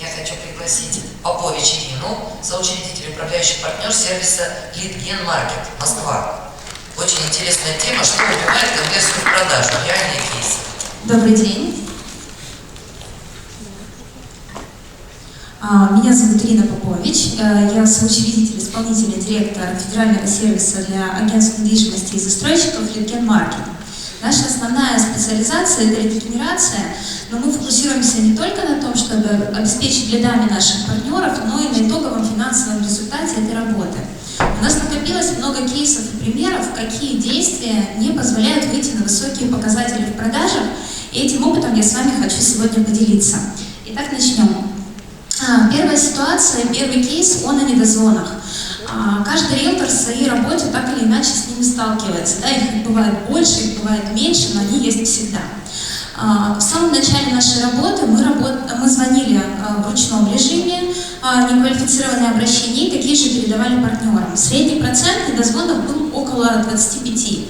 я хочу пригласить Попович Ирину, соучредитель и управляющий партнер сервиса Lead Market, Москва. Очень интересная тема, что убивает конверсию в продажу, реальные кейсы. Добрый день. Меня зовут Ирина Попович, я соучредитель, исполнительный директор федерального сервиса для агентств недвижимости и застройщиков Lead Market. Наша основная специализация – это лидогенерация, но мы фокусируемся не только на том, чтобы обеспечить лидами наших партнеров, но и на итоговом финансовом результате этой работы. У нас накопилось много кейсов и примеров, какие действия не позволяют выйти на высокие показатели в продажах, и этим опытом я с вами хочу сегодня поделиться. Итак, начнем. Первая ситуация, первый кейс, он о недозвонах. Каждый риэлтор в своей работе так или иначе с ними сталкивается. Да, их бывает больше, их бывает меньше, но они есть всегда. В самом начале нашей работы мы звонили в ручном режиме, неквалифицированные обращения, и такие же передавали партнерам. Средний процент недозвонов был около 25%.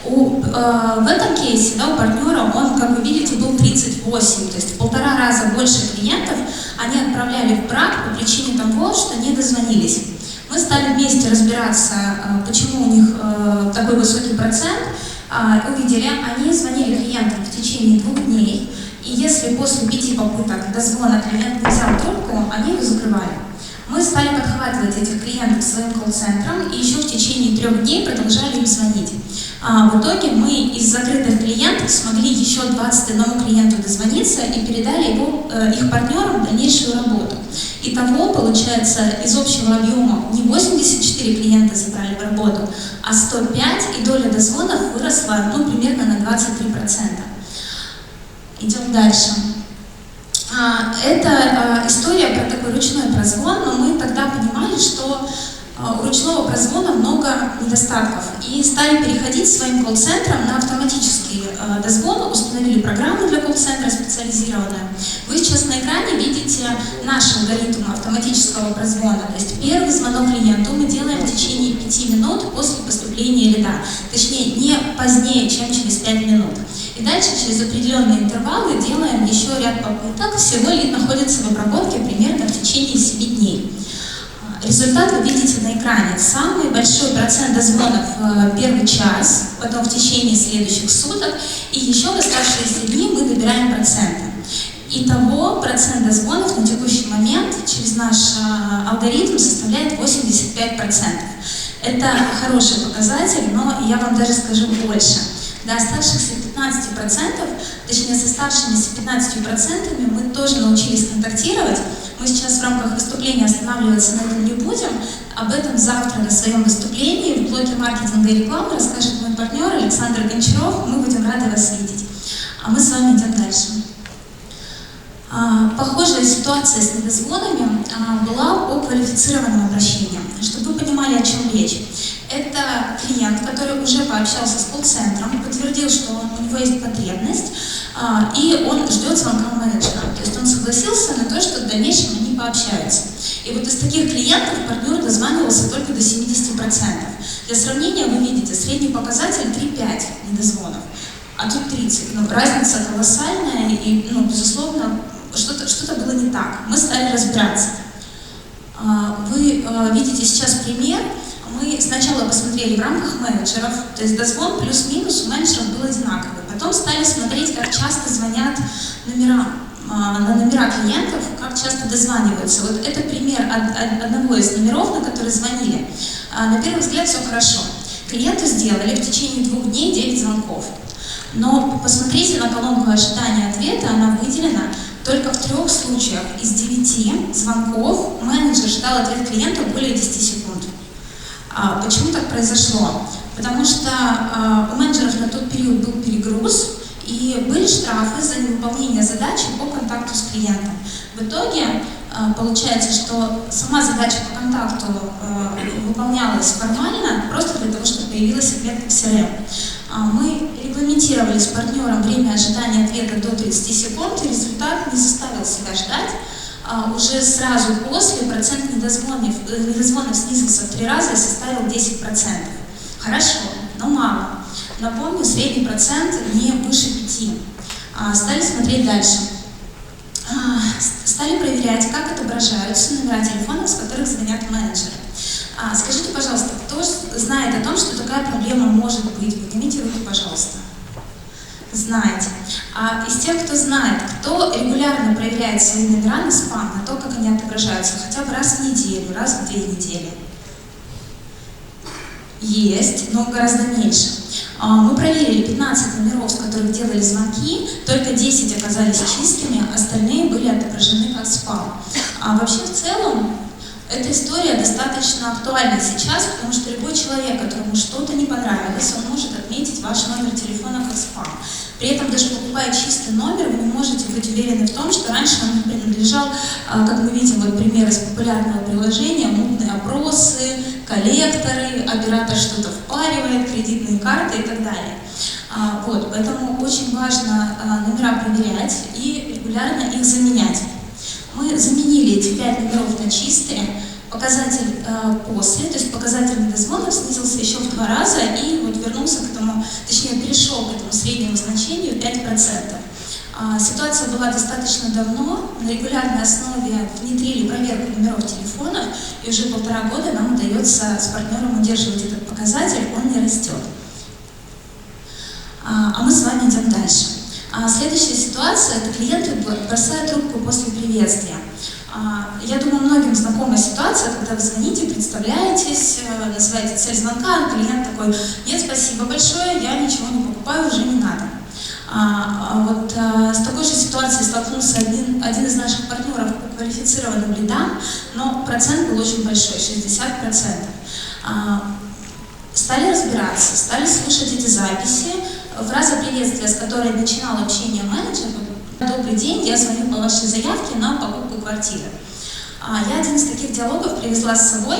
В этом кейсе, да, у партнера он, как вы видите, был 38, то есть в 1,5 раза больше клиентов они отправляли в брак по причине того, что не дозвонились. Мы стали вместе разбираться, почему у них такой высокий процент. Увидели, они звонили клиентам в течение 2 дней, и если после 5 попыток дозвона клиент не взял трубку, они его закрывали. Мы стали подхватывать этих клиентов своим колл-центром и еще в течение 3 дней продолжали им звонить. В итоге мы из закрытых клиентов смогли еще 21 клиенту дозвониться и передали их партнерам в дальнейшую работу. Итого, получается, из общего объема не 84 клиента забрали в работу, а 105, и доля дозвонов выросла примерно на 23%. Идем дальше. Это история про такой ручной прозвон, но мы тогда понимали, что у ручного прозвона много недостатков, и стали переходить своим колл-центром на автоматический дозвон, установили программу для колл-центра специализированную. Вы сейчас на экране видите наш алгоритм автоматического прозвона, то есть первый звонок клиенту мы делаем в течение 5 минут после поступления лида, точнее не позднее, чем через 5 минут. И дальше через определенные интервалы делаем еще ряд попыток, всего лид находится в обработке примерно в течение 7 дней. Результат вы видите на экране. Самый большой процент дозвонов в первый час, потом в течение следующих суток, и еще в оставшиеся дни мы добираем проценты. Итого процент дозвонов на текущий момент через наш алгоритм составляет 85%. Это хороший показатель, но я вам даже скажу больше. До оставшихся 15%, точнее с оставшимися 15% мы тоже научились контактировать. Мы сейчас в рамках выступления останавливаться на этом не будем. Об этом завтра на своем выступлении в блоке маркетинга и рекламы расскажет мой партнер Александр Гончаров. Мы будем рады вас видеть. А мы с вами идем дальше. Похожая ситуация с недозвонами была по квалифицированным обращениям. Чтобы вы понимали, о чем речь. Это клиент, который уже пообщался с колл-центром, подтвердил, что у него есть потребность, и он ждет звонка менеджера. То есть он согласился на то, что в дальнейшем они пообщаются. И вот из таких клиентов партнер дозванивался только до 70%. Для сравнения вы видите, средний показатель 3-5 недозвонов, а тут 30. Разница колоссальная, и, безусловно, что-то было не так. Мы стали разбираться. Вы видите сейчас пример. Мы сначала посмотрели в рамках менеджеров, то есть дозвон плюс-минус у менеджеров был одинаковый. Потом стали смотреть, как часто звонят на номера клиентов, как часто дозваниваются. Вот это пример одного из номеров, на который звонили. На первый взгляд все хорошо. Клиенту сделали в течение 2 дней 9 звонков. Но посмотрите на колонку ожидания ответа, она выделена только в 3 случаях из 9 звонков менеджер ждал ответ клиента более 10 секунд. Почему так произошло? Потому что у менеджеров на тот период был перегруз, и были штрафы за невыполнение задачи по контакту с клиентом. В итоге получается, что сама задача по контакту выполнялась формально, просто для того, чтобы появилась ответка в CRM. Мы регламентировали с партнером время ожидания ответа до 30 секунд, и результат не заставил себя ждать. Уже сразу после процент недозвонов снизился в 3 раза и составил 10%. Хорошо, но мало. Напомню, средний процент не выше 5%. Стали смотреть дальше. стали проверять, как отображаются номера телефонов, с которых звонят менеджеры. Скажите, пожалуйста, кто знает о том, что такая проблема может быть? Поднимите руку, пожалуйста. Знаете. А из тех, кто знает, кто регулярно проверяет свои номера на спам, на то, как они отображаются, хотя бы раз в неделю, раз в 2 недели? Есть, но гораздо меньше. Мы проверили 15 номеров, с которых делали звонки, только 10 оказались чистыми, остальные были отображены как спам. А вообще в целом эта история достаточно актуальна сейчас, потому что любой человек, которому что-то не понравилось, он может отметить ваш номер телефона как спам. При этом, даже покупая чистый номер, вы не можете быть уверены в том, что раньше он принадлежал, как мы видим, вот пример из популярного приложения, мутные опросы, коллекторы, оператор что-то впаривает, кредитные карты и так далее. Вот, поэтому очень важно номера проверять и регулярно их заменять. Мы заменили эти 5 номеров на чистые, показатель после, то есть показатель недозвонов снизился еще в 2 раза и вот вернулся к этому, точнее перешел к этому среднему значению 5%. Ситуация была достаточно давно, на регулярной основе внедрили проверку номеров телефонов, и уже 1,5 года нам удается с партнером удерживать этот показатель, он не растет. А мы с вами идем дальше. Следующая ситуация – это клиенты бросают трубку после приветствия. Я думаю, многим знакома ситуация, когда вы звоните, представляетесь, называете цель звонка, клиент такой: нет, спасибо большое, я ничего не покупаю, уже не надо. Вот с такой же ситуацией столкнулся один из наших партнеров по квалифицированным лидам, но процент был очень большой, 60%. Стали разбираться, стали слушать эти записи. Фраза приветствия, с которой начинал общение менеджер: «Добрый день, я звоню по вашей заявке на покупку квартиры». Я один из таких диалогов привезла с собой.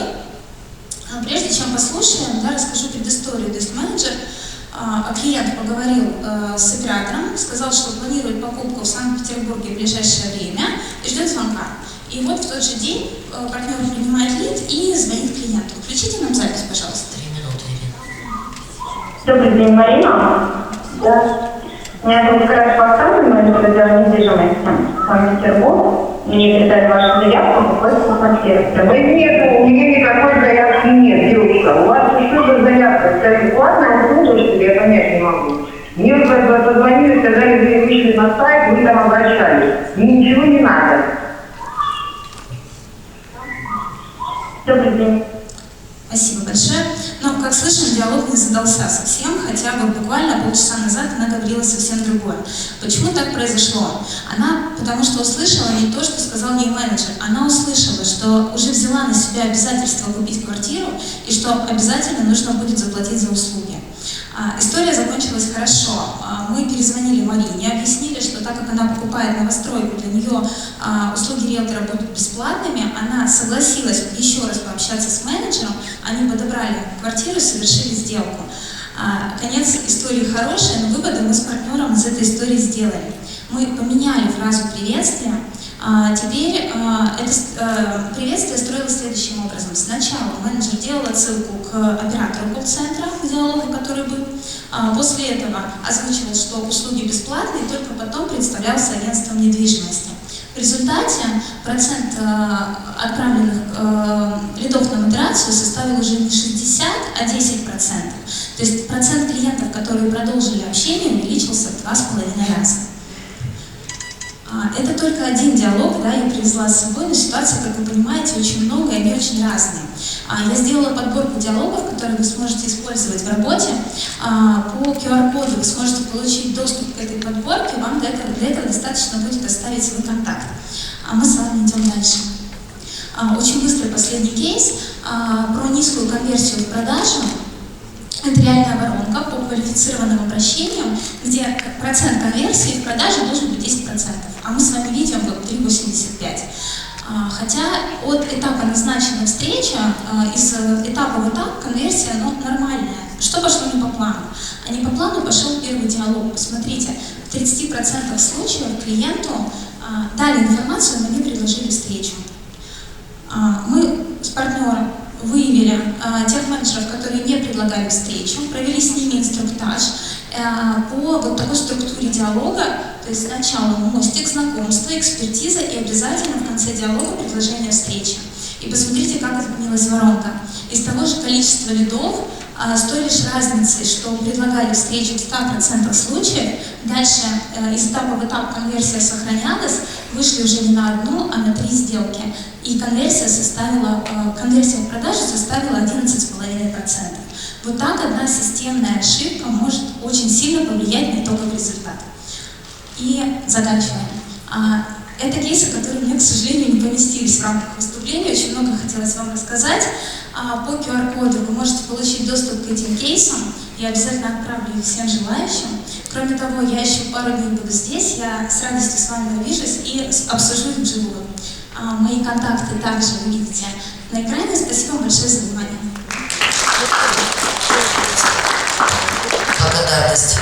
Прежде чем послушаем, расскажу предысторию. То есть менеджер, клиент поговорил с оператором, сказал, что планирует покупку в Санкт-Петербурге в ближайшее время и ждет звонка. И вот в тот же день партнер принимает лид и звонит клиенту. Включите нам запись, пожалуйста. 3 минуты, Ирина. Добрый день, Марина. Да. Меня зовут Карась Фактан, менеджер отдела недвижимости Санкт-Петербург. Мне передали вашу заявку по поиску квартиры. Да нет, у меня никакой заявки нет, девушка. У вас что за заявка? Скажите, платная услуга, что ли? Я понять не могу. Мне позвонили, сказали, вы вышли на сайт, вы там обращались. Мне ничего не надо. Добрый день. Спасибо большое. Но, как слышно, диалог не задался совсем, хотя бы буквально полчаса назад она говорила совсем другое. Почему так произошло? Она, потому что услышала не то, что сказал ей менеджер. Она услышала, что уже взяла на себя обязательство купить квартиру и что обязательно нужно будет заплатить за услуги. История закончилась хорошо. Мы перезвонили Марине, объяснили, что так как она покупает новостройку, для нее услуги риэлтора будут бесплатными. Она согласилась еще раз пообщаться с менеджером, они подобрали квартиру, совершили сделку. Конец истории хороший, но выводы мы с партнером из этой истории сделали. Мы поменяли фразу приветствия. Теперь это приветствие строилось следующим образом. Сначала менеджер делал отсылку к оператору колл-центра, к диалогу, который был. После этого озвучивал, что услуги бесплатные, только потом представлялся агентством недвижимости. В результате процент отправленных лидов на модерацию составил уже не 60, а 10%. То есть процент клиентов, которые продолжили общение, увеличился в 2,5 раза. Это только один диалог, я привезла с собой, но ситуация, как вы понимаете, очень много, и они очень разные. Я сделала подборку диалогов, которые вы сможете использовать в работе. По QR-коду вы сможете получить доступ к этой подборке, вам для этого достаточно будет оставить свой контакт. Мы с вами идем дальше. Очень быстрый последний кейс про низкую конверсию в продажу. Это реальная воронка по квалифицированным обращениям, где процент конверсии в продаже должен быть 10%, а мы с вами видим 3,85%. Хотя от этапа назначенной встречи, из этапа в этап конверсия нормальная. Что пошло не по плану? А не по плану пошел первый диалог. Посмотрите, в 30% случаев клиенту дали информацию, но не предложили встречу. Мы с партнером выявили тех менеджеров, которые не предлагали встречу, провели с ними инструктаж по такой структуре диалога. То То есть сначала мостик, знакомство, экспертиза и обязательно в конце диалога предложение встречи. И посмотрите, как изменилась воронка. Из того же количества лидов, с той лишь разницей, что предлагали встречу в 100% случаев, дальше из этапа в этап конверсия сохранялась, вышли уже не на одну, а на 3 сделки. И конверсия в продаже составила 11,5%. Вот так одна системная ошибка может очень сильно повлиять на итоговый результат. И заканчиваем. Это кейсы, которые мне, к сожалению, не поместились в рамках выступления. Очень много хотелось вам рассказать. По QR-коду вы можете получить доступ к этим кейсам. Я обязательно отправлю их всем желающим. Кроме того, я еще пару дней буду здесь. Я с радостью с вами увижусь и обсужу их вживую. Мои контакты также вы видите на экране. Спасибо большое за внимание. Благодарность.